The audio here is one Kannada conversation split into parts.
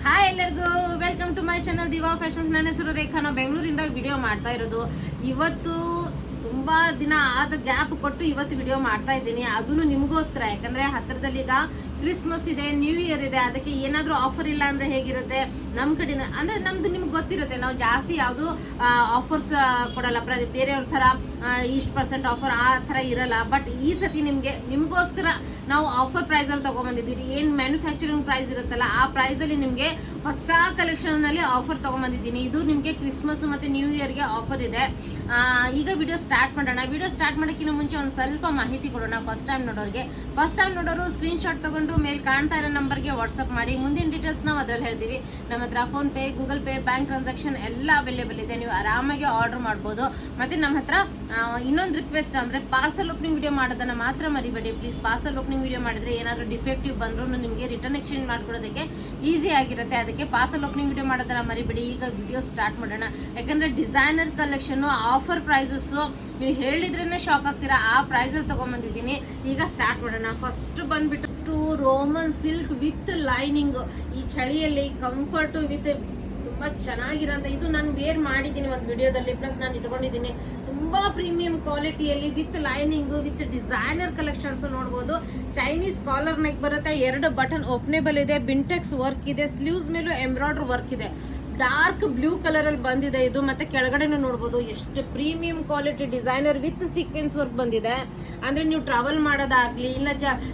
ಹಾಯ್ ಎಲ್ಲರಿಗೂ welcome to my channel Diva Fashions. ನನ್ನ ಹೆಸರು ರೇಖಾ. ನಾವು ಬೆಂಗಳೂರಿಂದ ವಿಡಿಯೋ ಮಾಡ್ತಾ ಇರೋದು. ಇವತ್ತು ತುಂಬಾ ದಿನ ಆದ ಗ್ಯಾಪ್ ಕೊಟ್ಟು ಇವತ್ತು ವಿಡಿಯೋ ಮಾಡ್ತಾ ಇದ್ದೀನಿ, ಅದನ್ನು ನಿಮಗೋಸ್ಕರ. ಯಾಕಂದ್ರೆ ಹತ್ತಿರದಲ್ಲಿ ಈಗ ಕ್ರಿಸ್ಮಸ್ ಇದೆ, ನ್ಯೂ ಇಯರ್ ಇದೆ. ಅದಕ್ಕೆ ಏನಾದರೂ ಆಫರ್ ಇಲ್ಲ ಅಂದ್ರೆ ಹೇಗಿರುತ್ತೆ ನಮ್ಮ ಕಡೆಯಿಂದ. ಅಂದ್ರೆ ನಮ್ದು ನಿಮ್ಗೆ ಗೊತ್ತಿರುತ್ತೆ, ನಾವು ಜಾಸ್ತಿ ಯಾವುದು ಆಫರ್ಸ್ ಕೊಡಲ್ಲ, ಬೇರೆಯವ್ರ ಥರ ಇಷ್ಟು % ಆಫರ್ ಆ ಥರ ಇರಲ್ಲ. ಬಟ್ ಈ ಸತಿ ನಿಮಗೋಸ್ಕರ ನಾವು ಆಫರ್ ಪ್ರೈಸಲ್ಲಿ ತೊಗೊಂಬಂದಿದ್ದೀರಿ. ಏನು ಮ್ಯಾನುಫ್ಯಾಕ್ಚರಿಂಗ್ ಪ್ರೈಸ್ ಇರುತ್ತಲ್ಲ ಆ ಪ್ರೈಸಲ್ಲಿ ನಿಮಗೆ ಹೊಸ ಕಲೆಕ್ಷನ್ನಲ್ಲಿ ಆಫರ್ ತೊಗೊಂಬಂದಿದ್ದೀನಿ. ಇದು ನಿಮಗೆ ಕ್ರಿಸ್ಮಸ್ ಮತ್ತು ನ್ಯೂ ಇಯರ್ಗೆ ಆಫರ್ ಇದೆ. ಈಗ ವಿಡಿಯೋ ಸ್ಟಾರ್ಟ್ ಮಾಡೋಣ. ವಿಡಿಯೋ ಸ್ಟಾರ್ಟ್ ಮಾಡೋಕ್ಕಿಂತ ಮುಂಚೆ ಒಂದು ಸ್ವಲ್ಪ ಮಾಹಿತಿ ಕೊಡೋಣ. ಫಸ್ಟ್ ಟೈಮ್ ನೋಡೋರು ಸ್ಕ್ರೀನ್ಶಾಟ್ ತೊಗೊಂಡು ಮೇಲೆ ಕಾಣ್ತಾ ಇರೋ ನಂಬರ್ಗೆ ವಾಟ್ಸಪ್ ಮಾಡಿ. ಮುಂದಿನ ಡೀಟೇಲ್ಸ್ ನಾವು ಅದರಲ್ಲಿ ಹೇಳ್ತೀವಿ. ನಮ್ಮ ಹತ್ರ PhonePe, Google pay, bank transaction ಎಲ್ಲ ಅವೈಲೇಬಲ್ ಇದೆ. ನೀವು ಆರಾಮಾಗಿ ಆರ್ಡರ್ ಮಾಡ್ಬೋದು. ಮತ್ತು ನಮ್ಮ ಹತ್ರ ಇನ್ನೊಂದು ರಿಕ್ವೆಸ್ಟ್ ಅಂದರೆ ಪಾರ್ಸಲ್ ಓಪನಿಂಗ್ ವಿಡಿಯೋ ಮಾಡೋದನ್ನು ಮಾತ್ರ ಮರಿಬೇಡಿ ಪ್ಲೀಸ್. ಪಾರ್ಸಲ್ ಓಪನಿಂಗ್ ವಿಡಿಯೋ ಮಾಡಿದರೆ ಏನಾದರೂ ಡಿಫೆಕ್ಟಿವ್ ಬಂದರೂ ನಿಮಗೆ ರಿಟರ್ನ್ ಎಕ್ಸ್ಚೇಂಜ್ ಮಾಡ್ಕೊಡೋದಕ್ಕೆ ಈಸಿ ಆಗಿರುತ್ತೆ. ಅದಕ್ಕೆ ಪಾರ್ಸಲ್ ಓಪನಿಂಗ್ ವಿಡಿಯೋ ಮಾಡೋದನ್ನು ಮರಿಬೇಡಿ. ಈಗ ವಿಡಿಯೋ ಸ್ಟಾರ್ಟ್ ಮಾಡೋಣ. ಯಾಕಂದರೆ ಡಿಸೈನರ್ ಕಲೆಕ್ಷನ್ನು ಆಫರ್ ಪ್ರೈಸಸ್ಸು ನೀವು ಹೇಳಿದ್ರೇ ಶಾಕ್ ಆಗ್ತೀರಾ. ಆ ಪ್ರೈಸಲ್ಲಿ ತೊಗೊಂಬಂದಿದ್ದೀನಿ. ಈಗ ಸ್ಟಾರ್ಟ್ ಮಾಡೋಣ. ಫಸ್ಟ್ ಬಂದ್ಬಿಟ್ಟು ರೋಮನ್ ಸಿಲ್ಕ್ ವಿತ್ ಲೈನಿಂಗ್. ಈ ಚಳಿಯಲ್ಲಿ ಕಂಫರ್ಟು ವಿತ್ ತುಂಬ ಚೆನ್ನಾಗಿರೋಂಥ ಇದು ನಾನು ವೇರ್ ಮಾಡಿದ್ದೀನಿ ಒಂದು ವಿಡಿಯೋದಲ್ಲಿ, ಪ್ಲಸ್ ನಾನು ಇಟ್ಕೊಂಡಿದ್ದೀನಿ. ತುಂಬ ಪ್ರೀಮಿಯಂ ಕ್ವಾಲಿಟಿಯಲ್ಲಿ with lining with designer collections ನೋಡ್ಬೋದು. ಚೈನೀಸ್ ಕಾಲರ್ ನೆಕ್ ಬರುತ್ತೆ, 2 ಬಟನ್ ಓಪನೇಬಲ್ ಇದೆ, ಬಿಂಟೆಕ್ಸ್ ವರ್ಕ್ ಇದೆ, ಸ್ಲೀವ್ಸ್ ಮೇಲೂ ಎಂಬ್ರಾಯ್ಡ್ರಿ ವರ್ಕ್ ಇದೆ. ಡಾರ್ಕ್ ಬ್ಲೂ ಕಲರ್ ಅಲ್ಲಿ ಬಂದಿದೆ ಇದು. ಮತ್ತೆ ಕೆಳಗಡೆನೂ ನೋಡ್ಬೋದು ಎಷ್ಟು premium quality designer with sequence work ಬಂದಿದೆ. ಅಂದ್ರೆ ನೀವು ಟ್ರಾವೆಲ್ ಮಾಡೋದಾಗ್ಲಿ, ಇಲ್ಲ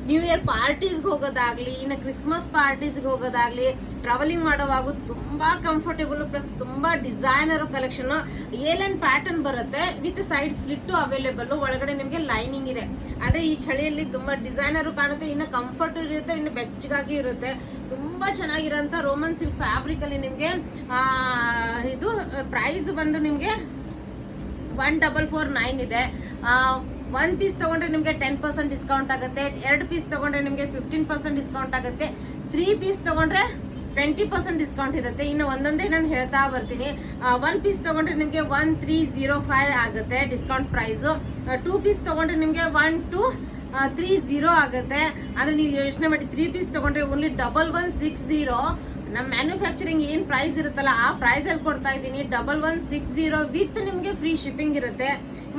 ನ್ಯೂ ಇಯರ್ ಪಾರ್ಟೀಸ್ಗೆ ಹೋಗೋದಾಗ್ಲಿ, ಇನ್ನು ಕ್ರಿಸ್ಮಸ್ ಪಾರ್ಟೀಸ್ಗೆ ಹೋಗೋದಾಗ್ಲಿ, ಟ್ರಾವೆಲಿಂಗ್ ಮಾಡೋವಾಗ ತುಂಬಾ ಕಂಫರ್ಟೇಬಲ್, ಪ್ಲಸ್ ತುಂಬಾ ಡಿಸೈನರ್ ಕಲೆಕ್ಷನ್. ಏಲೈನ್ ಪ್ಯಾಟರ್ನ್ ಬರುತ್ತೆ ವಿತ್ ಸೈಡ್ ಸ್ಲಿಟ್ಟು ಅವೈಲೇಬಲ್. ಒಳಗಡೆ ನಿಮಗೆ ಲೈನಿಂಗ್ ಇದೆ. ಅದೇ ಈ ಚಳಿಯಲ್ಲಿ ತುಂಬಾ ಡಿಸೈನರ್ ಕಾಣುತ್ತೆ, ಇನ್ನು ಕಂಫರ್ಟ್ ಇರುತ್ತೆ, ಇನ್ನು ಬೆಚ್ಚಗಾಗಿ ಇರುತ್ತೆ. ತುಂಬಾ ಚೆನ್ನಾಗಿರೋಂಥ ರೋಮನ್ ಸಿಲ್ಕ್ ಫ್ಯಾಬ್ರಿಕ್ ಅಲ್ಲಿ ನಿಮಗೆ ಇದು ಪ್ರೈಸ್ ಬಂದು ನಿಮಗೆ 1449 ಇದೆ. 1 ಪೀಸ್ ತಗೊಂಡ್ರೆ ನಿಮಗೆ 10% ಡಿಸ್ಕೌಂಟ್ ಆಗುತ್ತೆ. 2 ಪೀಸ್ ತಗೊಂಡ್ರೆ ನಿಮಗೆ 15% ಡಿಸ್ಕೌಂಟ್ ಆಗುತ್ತೆ. 3 ಪೀಸ್ ತಗೊಂಡ್ರೆ 20% ಡಿಸ್ಕೌಂಟ್ ಇರುತ್ತೆ. ಇನ್ನು ಒಂದೊಂದೇ ನಾನು ಹೇಳ್ತಾ ಬರ್ತೀನಿ. 1 ಪೀಸ್ ತಗೊಂಡ್ರೆ ನಿಮಗೆ 1305 ಆಗುತ್ತೆ ಡಿಸ್ಕೌಂಟ್ ಪ್ರೈಸು. 2 ಪೀಸ್ ತಗೊಂಡ್ರೆ ನಿಮಗೆ 1230 ಆಗುತ್ತೆ. ಅಂದರೆ ನೀವು ಯೋಚನೆ ಮಾಡಿ, 3 ಪೀಸ್ ತಗೊಂಡ್ರೆ ಓನ್ಲಿ 1160. ನಮ್ಮ ಮ್ಯಾನುಫ್ಯಾಕ್ಚರಿಂಗ್ ಏನು ಪ್ರೈಸ್ ಇರುತ್ತಲ್ಲ ಆ ಪ್ರೈಸಲ್ಲಿ ಕೊಡ್ತಾ ಇದ್ದೀನಿ. 1160 ವಿತ್ ನಿಮಗೆ ಫ್ರೀ ಶಿಪ್ಪಿಂಗ್ ಇರುತ್ತೆ.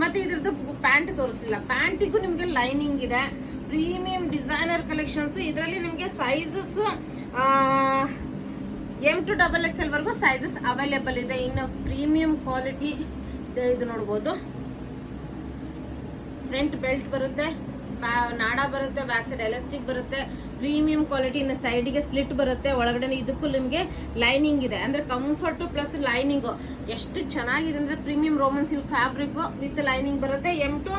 ಮತ್ತು ಇದ್ರದ್ದು ಪ್ಯಾಂಟ್ ತೋರಿಸಲಿಲ್ಲ, ಪ್ಯಾಂಟಿಗೂ ನಿಮಗೆ ಲೈನಿಂಗ್ ಇದೆ. Premium designer collections. ಇದರಲ್ಲಿ ನಿಮಗೆ ಸೈಜಸ್ M to XXL ವರೆಗೂ ಸೈಜಸ್ ಅವೈಲೇಬಲ್ ಇದೆ. ಇನ್ನು ಪ್ರೀಮಿಯಂ ಕ್ವಾಲಿಟಿ ಇದು ನೋಡ್ಬೋದು. ಫ್ರಂಟ್ ಬೆಲ್ಟ್ ಬರುತ್ತೆ, ನಾಡ ಬರುತ್ತೆ, ಬ್ಯಾಕ್ ಸೈಡ್ ಎಲಾಸ್ಟಿಕ್ ಬರುತ್ತೆ. Premium quality. ಇನ್ನು ಸೈಡಿಗೆ ಸ್ಲಿಟ್ ಬರುತ್ತೆ. ಒಳಗಡೆ ಇದಕ್ಕೂ ನಿಮಗೆ ಲೈನಿಂಗ್ ಇದೆ. ಅಂದರೆ ಕಂಫರ್ಟು ಪ್ಲಸ್ ಲೈನಿಂಗು ಎಷ್ಟು ಚೆನ್ನಾಗಿದೆ ಅಂದರೆ premium Roman silk fabric with lining ಬರುತ್ತೆ. M to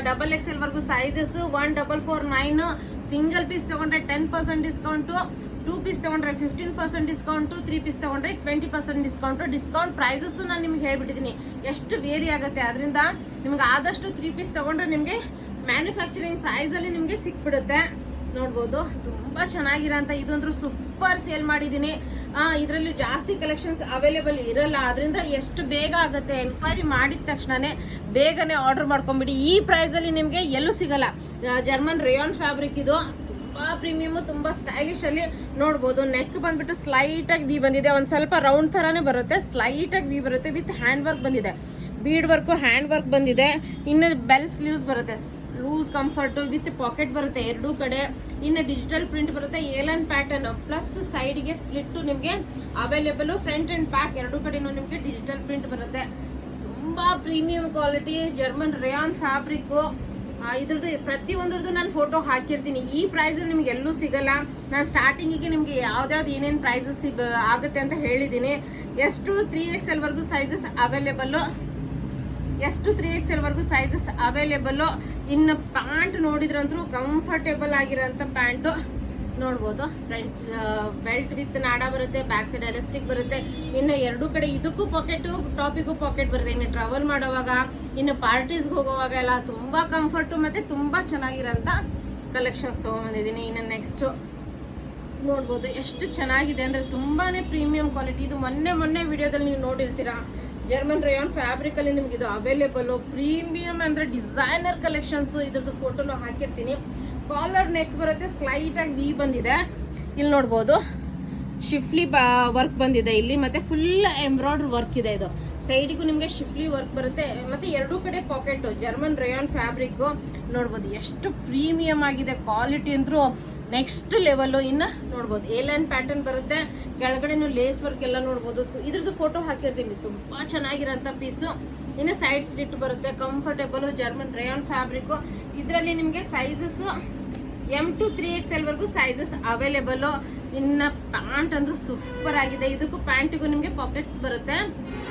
XXL ವರೆಗೂ ಸೈಜಸ್. 1449. ಸಿಂಗಲ್ ಪೀಸ್ ತಗೊಂಡ್ರೆ 10% ಡಿಸ್ಕೌಂಟು. 2 ಪೀಸ್ ತಗೊಂಡ್ರೆ 15% ಡಿಸ್ಕೌಂಟು. 3 ಪೀಸ್ ತಗೊಂಡ್ರೆ 20% ಡಿಸ್ಕೌಂಟು. ಡಿಸ್ಕೌಂಟ್ ಪ್ರೈಸಸ್ಸು ನಾನು ನಿಮ್ಗೆ ಹೇಳ್ಬಿಟ್ಟಿದ್ದೀನಿ ಎಷ್ಟು ವೇರಿ ಆಗುತ್ತೆ. ಅದರಿಂದ ನಿಮ್ಗೆ ಆದಷ್ಟು 3 ಪೀಸ್ ತಗೊಂಡ್ರೆ ನಿಮಗೆ ಮ್ಯಾನುಫ್ಯಾಕ್ಚರಿಂಗ್ ಪ್ರೈಸಲ್ಲಿ ನಿಮಗೆ ಸಿಕ್ಬಿಡುತ್ತೆ. ನೋಡ್ಬೋದು ತುಂಬ ಚೆನ್ನಾಗಿರೋಂಥ ಇದೊಂದು ಸೂಪರ್ ಸೇಲ್ ಮಾಡಿದ್ದೀನಿ. ಇದರಲ್ಲಿ ಜಾಸ್ತಿ ಕಲೆಕ್ಷನ್ಸ್ ಅವೈಲೇಬಲ್ ಇರಲ್ಲ, ಅದರಿಂದ ಎಷ್ಟು ಬೇಗ ಆಗುತ್ತೆ ಎನ್ಕ್ವೈರಿ ಮಾಡಿದ ತಕ್ಷಣನೇ ಬೇಗನೆ ಆರ್ಡರ್ ಮಾಡ್ಕೊಂಬಿಡಿ. ಈ ಪ್ರೈಸಲ್ಲಿ ನಿಮಗೆ ಎಲ್ಲೂ ಸಿಗಲ್ಲ. ಜರ್ಮನ್ ರೇಯಾನ್ ಫ್ಯಾಬ್ರಿಕ್ ಇದು. ತುಂಬ ಪ್ರೀಮಿಯಮು, ತುಂಬ ಸ್ಟೈಲಿಶ್ ಅಲ್ಲಿ ನೋಡ್ಬೋದು. ನೆಕ್ ಬಂದ್ಬಿಟ್ಟು ಸ್ಲೈಟಾಗಿ ವಿ ಬಂದಿದೆ. ಒಂದು ಸ್ವಲ್ಪ ರೌಂಡ್ ಥರನೇ ಬರುತ್ತೆ, ಸ್ಲೈಟಾಗಿ ವಿ ಬರುತ್ತೆ. ವಿತ್ ಹ್ಯಾಂಡ್ ವರ್ಕ್ ಬಂದಿದೆ, ಬೀಡ್ ವರ್ಕು ಹ್ಯಾಂಡ್ ವರ್ಕ್ ಬಂದಿದೆ. ಇನ್ನು ಬೆಲ್ ಸ್ಲೀವ್ಸ್ ಬರುತ್ತೆ, ಲೂಸ್ ಕಂಫರ್ಟು ವಿತ್ ಪಾಕೆಟ್ ಬರುತ್ತೆ 2 ಕಡೆ. ಇನ್ನು ಡಿಜಿಟಲ್ ಪ್ರಿಂಟ್ ಬರುತ್ತೆ, ಏಲೈನ್ ಪ್ಯಾಟರ್ನ್ ಪ್ಲಸ್ ಸೈಡ್ಗೆ ಸ್ಲಿಟ್ಟು ನಿಮಗೆ ಅವೈಲೇಬಲು. ಫ್ರಂಟ್ ಆ್ಯಂಡ್ ಬ್ಯಾಕ್ 2 ಕಡೆನೂ ನಿಮಗೆ ಡಿಜಿಟಲ್ ಪ್ರಿಂಟ್ ಬರುತ್ತೆ. ತುಂಬ premium quality German rayon fabric. ಇದ್ರದ್ದು ಪ್ರತಿಯೊಂದ್ರದ್ದು ನಾನು ಫೋಟೋ ಹಾಕಿರ್ತೀನಿ. ಈ ಪ್ರೈಸಲ್ಲಿ ನಿಮ್ಗೆ ಎಲ್ಲೂ ಸಿಗಲ್ಲ. ನಾನು ಸ್ಟಾರ್ಟಿಂಗಿಗೆ ನಿಮಗೆ ಯಾವ್ದಾವ್ದು ಏನೇನು ಪ್ರೈಸಸ್ ಆಗುತ್ತೆ ಅಂತ ಹೇಳಿದ್ದೀನಿ. ಎಷ್ಟು 3XL ವರೆಗೂ ಸೈಜಸ್ ಅವೈಲೇಬಲ್ಲು. ಎಷ್ಟು 3XL ವರೆಗೂ ಸೈಜಸ್ ಅವೈಲೇಬಲ್ಲು. ಇನ್ನು ಪ್ಯಾಂಟ್ ನೋಡಿದ್ರಂತೂ ಕಂಫರ್ಟೇಬಲ್ ಆಗಿರೋಂಥ ಪ್ಯಾಂಟು ನೋಡ್ಬೋದು. ಫ್ರಂಟ್ ಬೆಲ್ಟ್ ವಿತ್ ನಾಡ ಬರುತ್ತೆ, ಬ್ಯಾಕ್ ಸೈಡ್ ಎಲಾಸ್ಟಿಕ್ ಬರುತ್ತೆ. ಇನ್ನು 2 ಕಡೆ ಇದಕ್ಕೂ ಪಾಕೆಟು, ಟಾಪಿಗೂ ಪಾಕೆಟ್ ಬರುತ್ತೆ. ಇನ್ನು ಟ್ರಾವೆಲ್ ಮಾಡೋವಾಗ, ಇನ್ನು ಪಾರ್ಟೀಸ್ಗೆ ಹೋಗೋವಾಗ ಎಲ್ಲ ತುಂಬ ಕಂಫರ್ಟು ಮತ್ತು ತುಂಬ ಚೆನ್ನಾಗಿರೋಂಥ ಕಲೆಕ್ಷನ್ಸ್ ತೊಗೊಂಬಂದಿದ್ದೀನಿ. ಇನ್ನು ನೆಕ್ಸ್ಟು ನೋಡ್ಬೋದು ಎಷ್ಟು ಚೆನ್ನಾಗಿದೆ ಅಂದರೆ ತುಂಬಾ ಪ್ರೀಮಿಯಂ ಕ್ವಾಲಿಟಿ. ಇದು ಮೊನ್ನೆ ವಿಡಿಯೋದಲ್ಲಿ ನೀವು ನೋಡಿರ್ತೀರಾ. ಜರ್ಮನ್ ರೇಯಾನ್ ಫ್ಯಾಬ್ರಿಕಲ್ಲಿ ನಿಮ್ಗೆ ಇದು ಅವೈಲೇಬಲ್ಲು. ಪ್ರೀಮಿಯಂ ಅಂದರೆ ಡಿಸೈನರ್ ಕಲೆಕ್ಷನ್ಸು. ಇದ್ರದ್ದು ಫೋಟೋನು ಹಾಕಿರ್ತೀನಿ. ಕಾಲರ್ ನೆಕ್ ಬರುತ್ತೆ, ಸ್ಲೈಟಾಗಿ ವಿ ಬಂದಿದೆ. ಇಲ್ಲಿ ನೋಡ್ಬೋದು ಶಿಫ್ಲಿ ವರ್ಕ್ ಬಂದಿದೆ ಇಲ್ಲಿ, ಮತ್ತೆ ಫುಲ್ ಎಂಬ್ರಾಯ್ಡ್ರಿ ವರ್ಕ್ ಇದೆ. ಇದು ಸೈಡಿಗೂ ನಿಮಗೆ ಶಿಫ್ಲಿ ವರ್ಕ್ ಬರುತ್ತೆ, ಮತ್ತೆ ಎರಡೂ ಕಡೆ ಪಾಕೆಟ್ ಜರ್ಮನ್ ರೇಯಾನ್ ಫ್ಯಾಬ್ರಿಕ್ ನೋಡ್ಬೋದು. ಎಷ್ಟು ಪ್ರೀಮಿಯಂ ಆಗಿದೆ, ಕ್ವಾಲಿಟಿ ಅಂದ್ರೂ ನೆಕ್ಸ್ಟ್ ಲೆವೆಲ್. ಇನ್ನು ನೋಡ್ಬೋದು ಎ ಲೈನ್ ಪ್ಯಾಟರ್ನ್ ಬರುತ್ತೆ, ಕೆಳಗಡೆ ಲೇಸ್ ವರ್ಕ್ ಎಲ್ಲ ನೋಡ್ಬೋದು. ಇದ್ರದ್ದು ಫೋಟೋ ಹಾಕಿರ್ತೀನಿ, ತುಂಬಾ ಚೆನ್ನಾಗಿರೋಂಥ ಪೀಸು. ಇನ್ನು ಸೈಡ್ ಸ್ಲಿಟ್ ಬರುತ್ತೆ, ಕಂಫರ್ಟೇಬಲ್ ಜರ್ಮನ್ ರೇಯಾನ್ ಫ್ಯಾಬ್ರಿಕ್. ಇದರಲ್ಲಿ ನಿಮಗೆ ಸೈಜಸ್ M to 3XL ವರೆಗೂ ಸೈಜಸ್ ಅವೈಲೇಬಲ್. ಇನ್ನು ಪ್ಯಾಂಟ್ ಅಂದ್ರೂ ಸೂಪರ್ ಆಗಿದೆ. ಇದಕ್ಕೂ ಪ್ಯಾಂಟಿಗೂ ನಿಮಗೆ ಪಾಕೆಟ್ಸ್ ಬರುತ್ತೆ,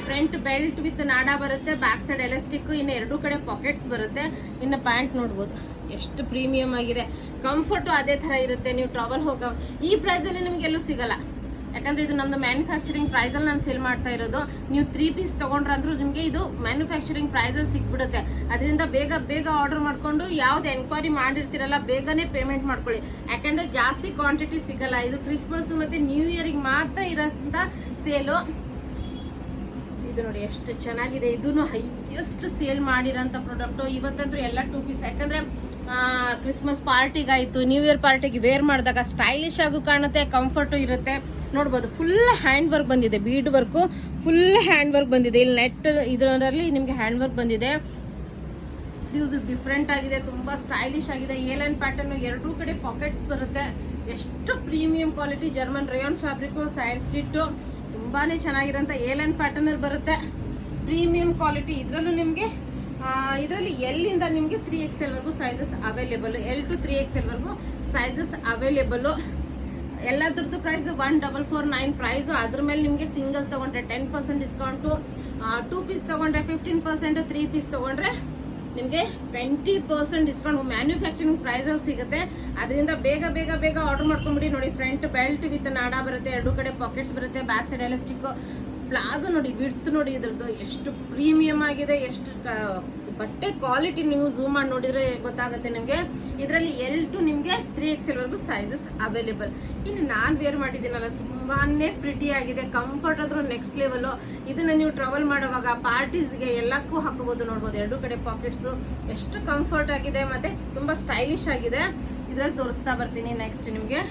ಫ್ರಂಟ್ ಬೆಲ್ಟ್ ವಿತ್ ನಾಡಾ ಬರುತ್ತೆ, ಬ್ಯಾಕ್ ಸೈಡ್ ಎಲಾಸ್ಟಿಕ್, ಇನ್ನು ಎರಡೂ ಕಡೆ ಪಾಕೆಟ್ಸ್ ಬರುತ್ತೆ. ಇನ್ನು ಪ್ಯಾಂಟ್ ನೋಡ್ಬೋದು ಎಷ್ಟು ಪ್ರೀಮಿಯಂ ಆಗಿದೆ, ಕಂಫರ್ಟು ಅದೇ ಥರ ಇರುತ್ತೆ. ನೀವು ಟ್ರಾವೆಲ್ ಹೋಗೋ ಈ ಪ್ರೈಸಲ್ಲಿ ನಿಮ್ಗೆ ಎಲ್ಲೂ ಸಿಗಲ್ಲ, ಯಾಕಂದ್ರೆ ಇದು ನಮ್ದು ಮ್ಯಾನುಫ್ಯಾಕ್ಚರಿಂಗ್ ಪ್ರೈಸಲ್ಲಿ ನಾನು ಸೇಲ್ ಮಾಡ್ತಾ ಇರೋದು. ನೀವು 3 ಪೀಸ್ ತೊಗೊಂಡ್ರಂದ್ರೂ ನಿಮಗೆ ಇದು ಮ್ಯಾನುಫ್ಯಾಕ್ಚರಿಂಗ್ ಪ್ರೈಸಲ್ಲಿ ಸಿಕ್ಬಿಡುತ್ತೆ. ಅದರಿಂದ ಬೇಗ ಆರ್ಡರ್ ಮಾಡ್ಕೊಂಡು ಯಾವ್ದು ಎನ್ಕ್ವೈರಿ ಮಾಡಿರ್ತೀರಲ್ಲ ಬೇಗನೆ ಪೇಮೆಂಟ್ ಮಾಡ್ಕೊಳ್ಳಿ, ಯಾಕಂದ್ರೆ ಜಾಸ್ತಿ ಕ್ವಾಂಟಿಟಿ ಸಿಗಲ್ಲ. ಇದು ಕ್ರಿಸ್ಮಸ್ ಮತ್ತೆ ನ್ಯೂ ಇಯರ್ಗೆ ಮಾತ್ರ ಇರೋಂಥ ಸೇಲು. ಇದು ನೋಡಿ ಎಷ್ಟು ಚೆನ್ನಾಗಿದೆ, ಇದನ್ನು ಹೈಯೆಸ್ಟ್ ಸೇಲ್ ಮಾಡಿರೋಂಥ ಪ್ರಾಡಕ್ಟು. ಇವತ್ತಂದ್ರೂ ಎಲ್ಲ 2 ಪೀಸ್, ಯಾಕಂದ್ರೆ ಕ್ರಿಸ್ಮಸ್ ಪಾರ್ಟಿಗಾಯಿತು, ನ್ಯೂ ಇಯರ್ ಪಾರ್ಟಿಗೆ ವೇರ್ ಮಾಡಿದಾಗ ಸ್ಟೈಲಿಶ್ ಆಗು ಕಾಣುತ್ತೆ, ಕಂಫರ್ಟು ಇರುತ್ತೆ. ನೋಡ್ಬೋದು ಫುಲ್ ಹ್ಯಾಂಡ್ ವರ್ಕ್ ಬಂದಿದೆ, bead work full hand work ಬಂದಿದೆ. ಇಲ್ಲಿ ನೆಟ್ ಇದರಲ್ಲಿ ನಿಮಗೆ ಹ್ಯಾಂಡ್ ವರ್ಕ್ ಬಂದಿದೆ. ಸ್ಲೀವ್ಸ್ ಡಿಫ್ರೆಂಟ್ ಆಗಿದೆ, ತುಂಬಾ ಸ್ಟೈಲಿಶ್ ಆಗಿದೆ. ಎ ಲೈನ್ ಪ್ಯಾಟರ್ನ್, ಎರಡೂ ಕಡೆ ಪಾಕೆಟ್ಸ್ ಬರುತ್ತೆ. ಎಷ್ಟು premium quality German rayon fabric. Side slit ತುಂಬಾನೇ ಚೆನ್ನಾಗಿರೋಂಥ ಎ ಲೈನ್ ಪ್ಯಾಟರ್ನ್ ಅಲ್ಲಿ ಬರುತ್ತೆ, ಪ್ರೀಮಿಯಂ ಕ್ವಾಲಿಟಿ. ಇದರಲ್ಲೂ ನಿಮಗೆ ಇದರಲ್ಲಿ ಎಲ್ಲಿಂದ ನಿಮಗೆ 3XL ವರೆಗೂ sizes available, L to 3XL ವರೆಗೂ ಸೈಜಸ್ ಅವೈಲೇಬಲ್. ಎಲ್ಲದ್ರದ್ದು ಪ್ರೈಸ್ 1449 ಪ್ರೈಸ್. ಅದ್ರ ಮೇಲೆ ನಿಮಗೆ ಸಿಂಗಲ್ ತಗೊಂಡ್ರೆ 10% ಡಿಸ್ಕೌಂಟು, 2 ಪೀಸ್ ತಗೊಂಡ್ರೆ 15%, 3 ಪೀಸ್ ತಗೊಂಡ್ರೆ ನಿಮಗೆ 20% ಡಿಸ್ಕೌಂಟ್ ಮ್ಯಾನುಫ್ಯಾಕ್ಚರಿಂಗ್ ಪ್ರೈಸಲ್ಲಿ ಸಿಗುತ್ತೆ. ಅದರಿಂದ ಬೇಗ ಆರ್ಡರ್ ಮಾಡ್ಕೊಂಬಿಡಿ. ನೋಡಿ ಫ್ರಂಟ್ ಬೆಲ್ಟ್ ವಿತ್ ನಾಡಾ ಬರುತ್ತೆ, ಎರಡೂ ಕಡೆ ಪಾಕೆಟ್ಸ್ ಬರುತ್ತೆ, ಬ್ಯಾಕ್ ಸೈಡ್ ಎಲಾಸ್ಟಿಕ್. ಪ್ಲಾಜೋ ನೋಡಿ, ವಿಡ್ತ್ ನೋಡಿ ಇದ್ರದ್ದು ಎಷ್ಟು ಪ್ರೀಮಿಯಂ ಆಗಿದೆ, ಎಷ್ಟು ಬಟ್ಟೆ ಕ್ವಾಲಿಟಿ ನೀವು ಝೂಮ್ ಮಾಡಿ ನೋಡಿದ್ರೆ ಗೊತ್ತಾಗುತ್ತೆ ನಿಮಗೆ. ಇದರಲ್ಲಿ L to ನಿಮಗೆ 3XL ವರೆಗೂ ಸೈಜಸ್ ಅವೈಲೇಬಲ್. ಇನ್ನು ನಾನು ವೇರ್ ಮಾಡಿದ್ದೀನಲ್ಲ, ತುಂಬಾನೇ ಪ್ರಿಟಿ ಆಗಿದೆ, ಕಂಫರ್ಟ್ ಆದ್ರೂ ನೆಕ್ಸ್ಟ್ ಲೆವೆಲ್. ಇದನ್ನ ನೀವು ಟ್ರಾವೆಲ್ ಮಾಡುವಾಗ ಪಾರ್ಟೀಸ್ಗೆ ಎಲ್ಲಕ್ಕೂ ಹಾಕೋಬಹುದು. ನೋಡ್ಬೋದು ಎರಡೂ ಕಡೆ ಪಾಕೆಟ್ಸು ಎಷ್ಟು ಕಂಫರ್ಟ್ ಆಗಿದೆ, ಮತ್ತೆ ತುಂಬಾ ಸ್ಟೈಲಿಶ್ ಆಗಿದೆ. ಇದ್ರಲ್ಲಿ ತೋರಿಸ್ತಾ ಬರ್ತೀನಿ. ನೆಕ್ಸ್ಟ್ ನಿಮಗೆ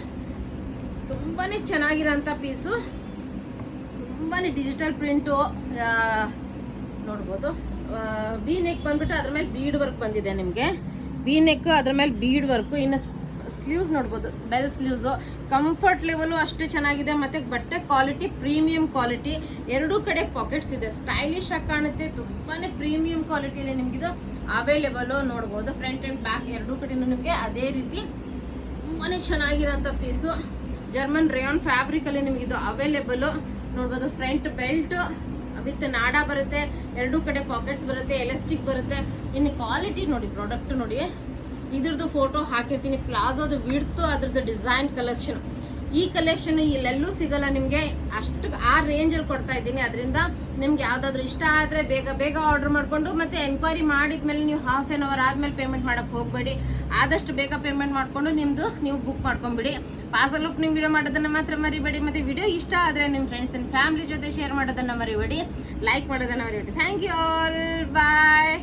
ತುಂಬಾನೇ ಚೆನ್ನಾಗಿರೋಂಥ ಪೀಸು, ತುಂಬಾನೇ ಡಿಜಿಟಲ್ ಪ್ರಿಂಟು ನೋಡ್ಬೋದು. ವಿ ನೆಕ್ ಬಂದ್ಬಿಟ್ಟು ಅದ್ರ ಮೇಲೆ ಬೀಡ್ ವರ್ಕ್ ಬಂದಿದೆ ನಿಮಗೆ, ವಿ ನೆಕ್ ಅದ್ರ ಮೇಲೆ ಬೀಡ್ ವರ್ಕ್. ಇನ್ನು ಸ್ಲೀವ್ಸ್ ನೋಡ್ಬೋದು, ಬೆಲ್ ಸ್ಲೀವ್ಸ್. ಕಂಫರ್ಟ್ ಲೆವೆಲು ಅಷ್ಟೇ ಚೆನ್ನಾಗಿದೆ, ಮತ್ತೆ ಬಟ್ಟೆ ಕ್ವಾಲಿಟಿ ಪ್ರೀಮಿಯಂ ಕ್ವಾಲಿಟಿ. ಎರಡೂ ಕಡೆ ಪಾಕೆಟ್ಸ್ ಇದೆ, ಸ್ಟೈಲಿಶ್ ಆಗಿ ಕಾಣುತ್ತೆ. ತುಂಬಾನೇ ಪ್ರೀಮಿಯಂ ಕ್ವಾಲಿಟಿಯಲ್ಲಿ ನಿಮ್ಗಿದು ಅವೈಲೇಬಲ್. ನೋಡ್ಬೋದು ಫ್ರಂಟ್ ಅಂಡ್ ಬ್ಯಾಕ್ ಎರಡೂ ಕಡೆನೂ ನಿಮಗೆ ಅದೇ ರೀತಿ ತುಂಬಾನೇ ಚೆನ್ನಾಗಿರೋಂಥ ಪೀಸು. ಜರ್ಮನ್ ರೇಯಾನ್ ಫ್ಯಾಬ್ರಿಕ್ ಅಲ್ಲಿ ನಿಮ್ಗೆ ಇದು ಅವೈಲೇಬಲ್. ನೋಡ್ಬೋದು ಫ್ರಂಟ್ ಬೆಲ್ಟ್ ವಿತ್ ನಾಡಾ ಬರುತ್ತೆ, ಎರಡೂ ಕಡೆ ಪಾಕೆಟ್ಸ್ ಬರುತ್ತೆ, ಎಲಾಸ್ಟಿಕ್ ಬರುತ್ತೆ. ಇನ್ನು ಕ್ವಾಲಿಟಿ ನೋಡಿ, ಪ್ರಾಡಕ್ಟ್ ನೋಡಿ, ಇದ್ರದ್ದು ಫೋಟೋ ಹಾಕಿರ್ತೀನಿ. ಪ್ಲಾಜೋದು ವಿಡ್ತು, ಅದ್ರದ್ದು ಡಿಸೈನ್ ಕಲೆಕ್ಷನ್. ಈ ಕಲೆಕ್ಷನ್ ಇಲ್ಲೆಲ್ಲೂ ಸಿಗಲ್ಲ ನಿಮಗೆ, ಅಷ್ಟು ಆ ರೇಂಜಲ್ಲಿ ಕೊಡ್ತಾ ಇದ್ದೀನಿ. ಅದರಿಂದ ನಿಮ್ಗೆ ಯಾವ್ದಾದ್ರು ಇಷ್ಟ ಆದರೆ ಬೇಗ ಆರ್ಡರ್ ಮಾಡಿಕೊಂಡು, ಮತ್ತೆ ಎನ್ಕ್ವೈರಿ ಮಾಡಿದ್ಮೇಲೆ ನೀವು ಹಾಫ್ ಆನ್ ಅವರ್ ಆದ್ಮೇಲೆ ಪೇಮೆಂಟ್ ಮಾಡೋಕ್ಕೆ ಹೋಗಬೇಡಿ. ಆದಷ್ಟು ಬೇಗ ಪೇಮೆಂಟ್ ಮಾಡಿಕೊಂಡು ನೀವು ಬುಕ್ ಮಾಡ್ಕೊಂಬಿಡಿ. ಪಾರ್ಸಲ್ ನೀವು ವಿಡಿಯೋ ಮಾಡೋದನ್ನ ಮಾತ್ರ ಮರಿಬೇಡಿ. ಮತ್ತೆ ವಿಡಿಯೋ ಇಷ್ಟ ಆದರೆ ನಿಮ್ಮ ಫ್ರೆಂಡ್ಸ್ ಆ್ಯಂಡ್ ಫ್ಯಾಮಿಲಿ ಜೊತೆ ಶೇರ್ ಮಾಡೋದನ್ನ ಮರಿಬೇಡಿ, ಲೈಕ್ ಮಾಡೋದನ್ನ ಮರಿಬೇಡಿ. Thank you all, bye.